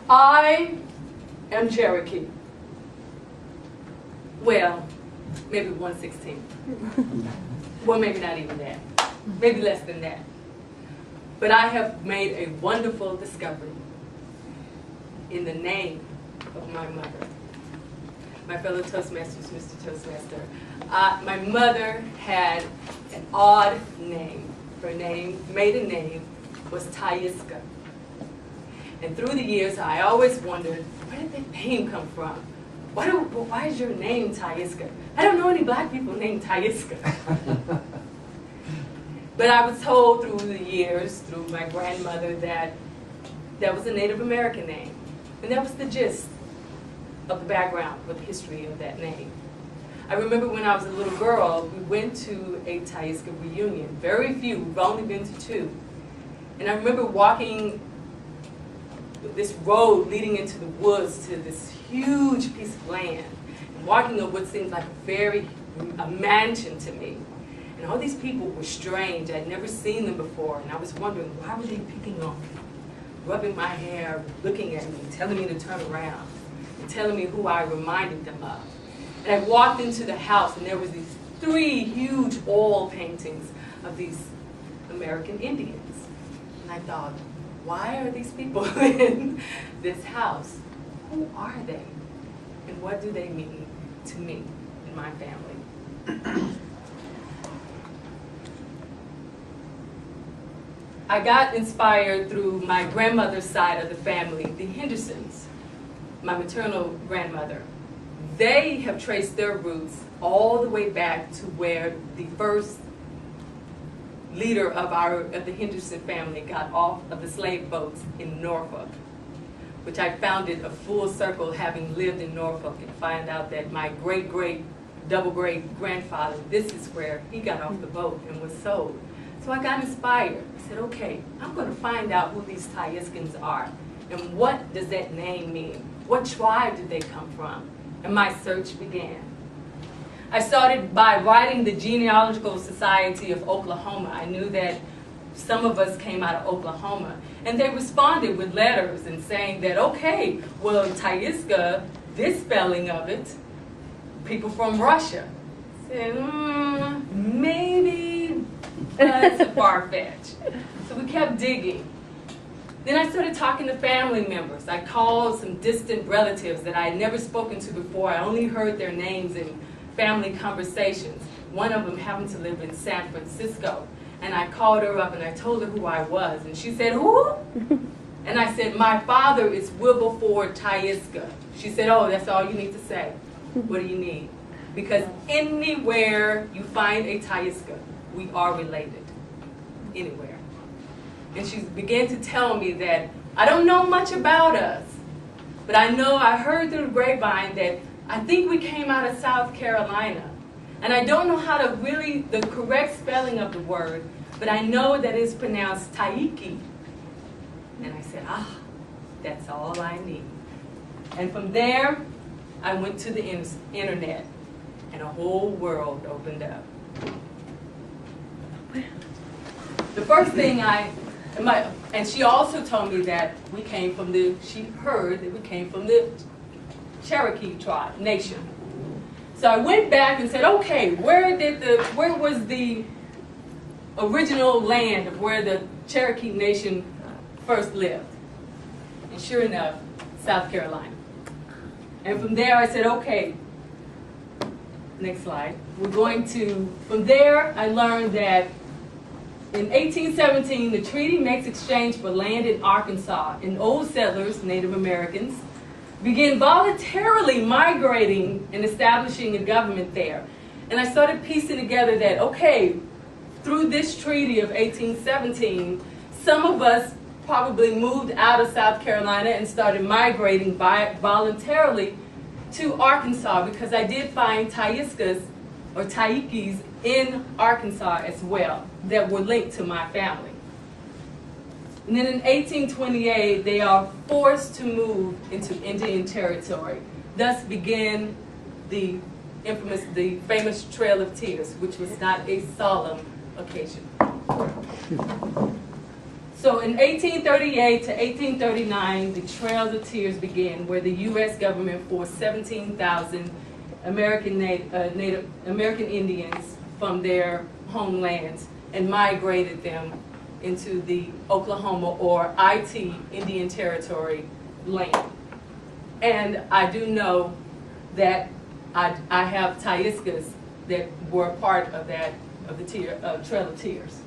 I am Cherokee. Well, maybe 1/16. Well, maybe not even that. Maybe less than that. But I have made a wonderful discovery in the name of my mother. My fellow Toastmasters, Mr. Toastmaster. My mother had an odd name. Her maiden name was Tyiska. And through the years, I always wondered, where did that name come from? Why is your name Tyiska? I don't know any black people named Tyiska. But I was told through the years, through my grandmother, that that was a Native American name. And that was the gist of the background or the history of that name. I remember when I was a little girl, we went to a Tyiska reunion. Very few, we've only been to 2. And I remember walking this road leading into the woods to this huge piece of land, and walking on what seemed like a mansion to me. And all these people were strange. I'd never seen them before, and I was wondering, why were they picking on me, rubbing my hair, looking at me, telling me to turn around, and telling me who I reminded them of. And I walked into the house, and there was these 3 huge oil paintings of these American Indians. And I thought, why are these people in this house? Who are they? And what do they mean to me and my family? I got inspired through my grandmother's side of the family, the Hendersons, my maternal grandmother. They have traced their roots all the way back to where the first leader of the Henderson family got off of the slave boats in Norfolk, which I found it a full circle having lived in Norfolk, and find out that my double-great-grandfather, this is where he got off the boat and was sold. So I got inspired. I said, okay, I'm going to find out who these Tyiskans are, and what does that name mean? What tribe did they come from? And my search began. I started by writing the Genealogical Society of Oklahoma. I knew that some of us came out of Oklahoma. And they responded with letters and saying that, okay, well, Tyiska, this spelling of it, people from Russia. I said, maybe that's far-fetched. So we kept digging. Then I started talking to family members. I called some distant relatives that I had never spoken to before. I only heard their names in family conversations. One of them happened to live in San Francisco. And I called her up and I told her who I was. And she said, who? And I said, my father is Wilberforce Tyiska. She said, oh, that's all you need to say. What do you need? Because anywhere you find a Tyiska, we are related. Anywhere. And she began to tell me that I don't know much about us, but I heard through the grapevine that I think we came out of South Carolina. And I don't know how to the correct spelling of the word, but I know that it's pronounced Taiki. And I said, that's all I need. And from there, I went to the internet, and a whole world opened up. The first thing and she also told me that she heard that we came from the Cherokee tribe, nation. So I went back and said, okay, where was the original land of where the Cherokee nation first lived? And sure enough, South Carolina. And from there I said, okay, next slide. From there I learned that in 1817, the treaty makes exchange for land in Arkansas, and old settlers, Native Americans, began voluntarily migrating and establishing a government there. And I started piecing together that, okay, through this treaty of 1817, some of us probably moved out of South Carolina and started migrating voluntarily to Arkansas, because I did find Tyiskas or Taikis in Arkansas as well that were linked to my family. And then in 1828, they are forced to move into Indian Territory. Thus began the famous Trail of Tears, which was not a solemn occasion. So in 1838 to 1839, the Trails of Tears began, where the U.S. government forced 17,000 American Indians from their homelands and migrated them into the Oklahoma or IT, Indian Territory land. And I do know that I have Tayiscas that were a part of that, of the Trail of Tears.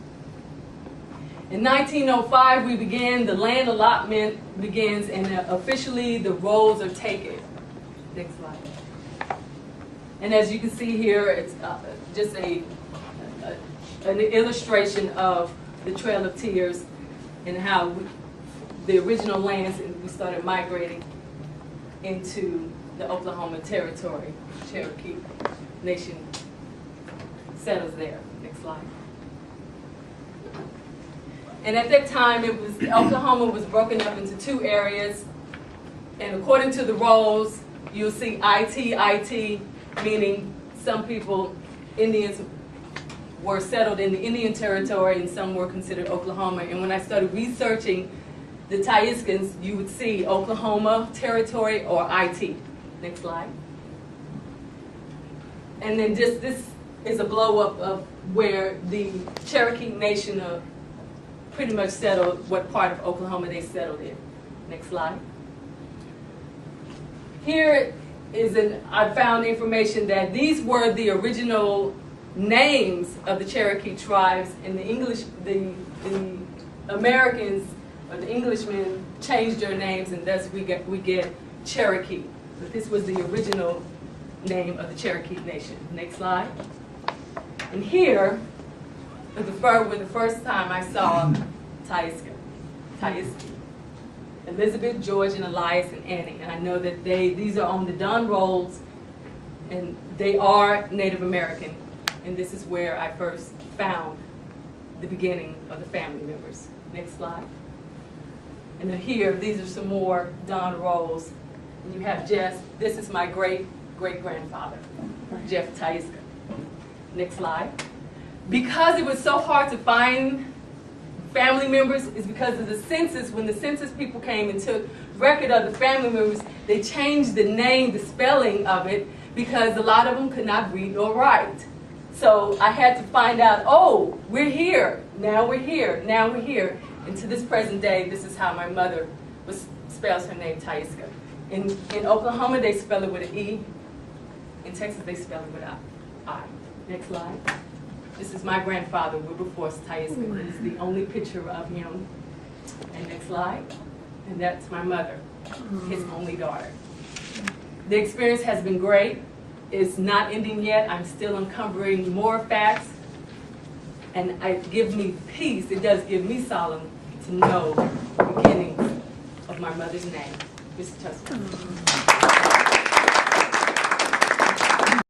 In 1905, we began, the land allotment begins, and officially the rolls are taken. Next slide. And as you can see here, it's just an illustration of the Trail of Tears and how the original lands, and we started migrating into the Oklahoma Territory. Cherokee Nation settles there. Next slide. And at that time, Oklahoma was broken up into two areas. And according to the rolls, you'll see IT, meaning some people, Indians, were settled in the Indian Territory and some were considered Oklahoma. And when I started researching the Tayiscans, you would see Oklahoma Territory or IT. Next slide. And then just this is a blow up of where the Cherokee Nation pretty much settled, what part of Oklahoma they settled in. Next slide. Here is I found information that these were the original names of the Cherokee tribes, and the Americans or the Englishmen changed their names, and thus we get Cherokee. But this was the original name of the Cherokee Nation. Next slide. And here, the first time I saw Tayisca, Elizabeth, George, and Elias, and Annie. And I know that these are on the Don rolls, and they are Native American. And this is where I first found the beginning of the family members. Next slide. And then here, these are some more Don rolls. And you have Jeff. This is my great-grandfather, Jeff Tayisca. Next slide. Because it was so hard to find family members, is because of the census. When the census people came and took record of the family members, they changed the name, the spelling of it, because a lot of them could not read or write. So I had to find out, oh, we're here, now we're here, now we're here. And to this present day, this is how my mother spells her name, Tayisca. In Oklahoma, they spell it with an E. In Texas, they spell it with an I. Next slide. This is my grandfather, Wilberforce Tayisca. This is the only picture of him. And next slide. And that's my mother, his only daughter. The experience has been great. It's not ending yet. I'm still uncovering more facts. And it gives me peace. It does give me solemn to know the beginning of my mother's name, Mr. Tustin.